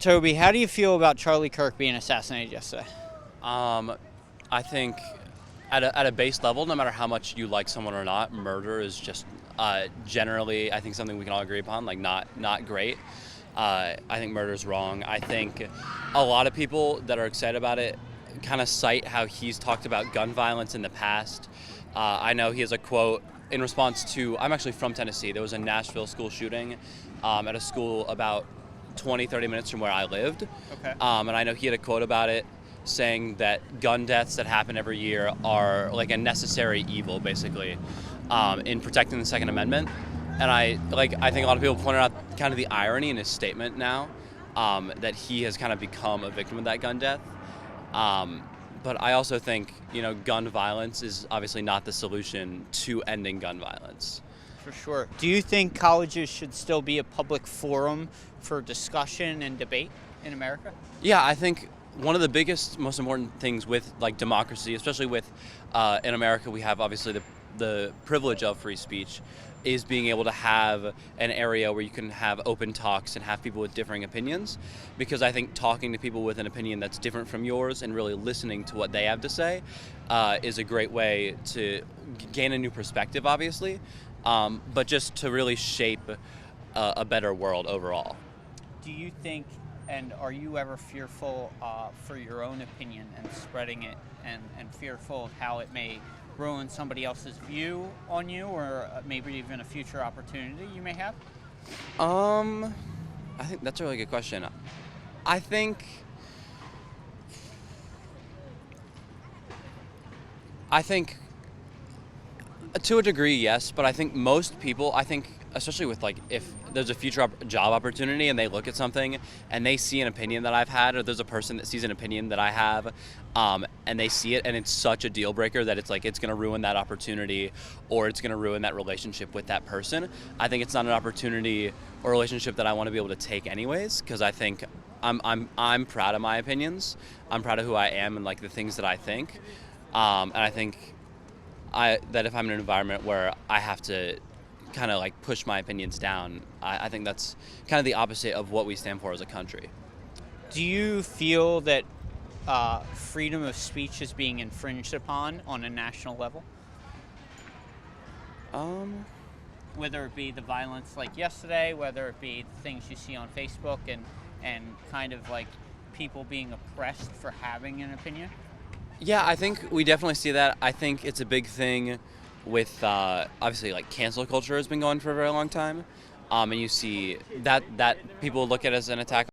Toby, how do you feel about Charlie Kirk being assassinated yesterday? I think at a base level, no matter how much you like someone or not, murder is just generally, I think, something we can all agree upon, like not great. I think murder is wrong. I think a lot of people that are excited about it kind of cite how he's talked about gun violence in the past. I know he has a quote in response to, I'm actually from Tennessee. There was a Nashville school shooting at a school about 20, 30 minutes from where I lived. Okay. And I know he had a quote about it saying that gun deaths that happen every year are like a necessary evil, basically, in protecting the Second Amendment. And I think a lot of people pointed out kind of the irony in his statement now, that he has kind of become a victim of that gun death. But I also think, gun violence is obviously not the solution to ending gun violence. For sure. Do you think colleges should still be a public forum for discussion and debate in America? Yeah, I think one of the biggest, most important things with like democracy, especially with in America, we have obviously the privilege of free speech, is being able to have an area where you can have open talks and have people with differing opinions. Because I think talking to people with an opinion that's different from yours and really listening to what they have to say is a great way to gain a new perspective, obviously, but just to really shape a better world overall. Do you think, and are you ever fearful for your own opinion and spreading it, and fearful of how it may ruin somebody else's view on you, or maybe even a future opportunity you may have? I think that's a really good question. I think to a degree, yes, but I think most people, especially with like if there's a future job opportunity and they look at something and they see an opinion that I've had, or there's a person that sees an opinion that I have, and they see it and it's such a deal breaker that it's like it's going to ruin that opportunity or it's going to ruin that relationship with that person. I think it's not an opportunity or relationship that I want to be able to take anyways, because I think I'm proud of my opinions. I'm proud of who I am and like the things that I think, and I think that if I'm in an environment where I have to kind of like push my opinions down, I think that's kind of the opposite of what we stand for as a country. Do you feel that freedom of speech is being infringed upon on a national level? Whether it be the violence like yesterday, whether it be the things you see on Facebook and kind of like people being oppressed for having an opinion? Yeah, I think we definitely see that. I think it's a big thing with obviously like cancel culture has been going for a very long time, and you see that people look at it as an attack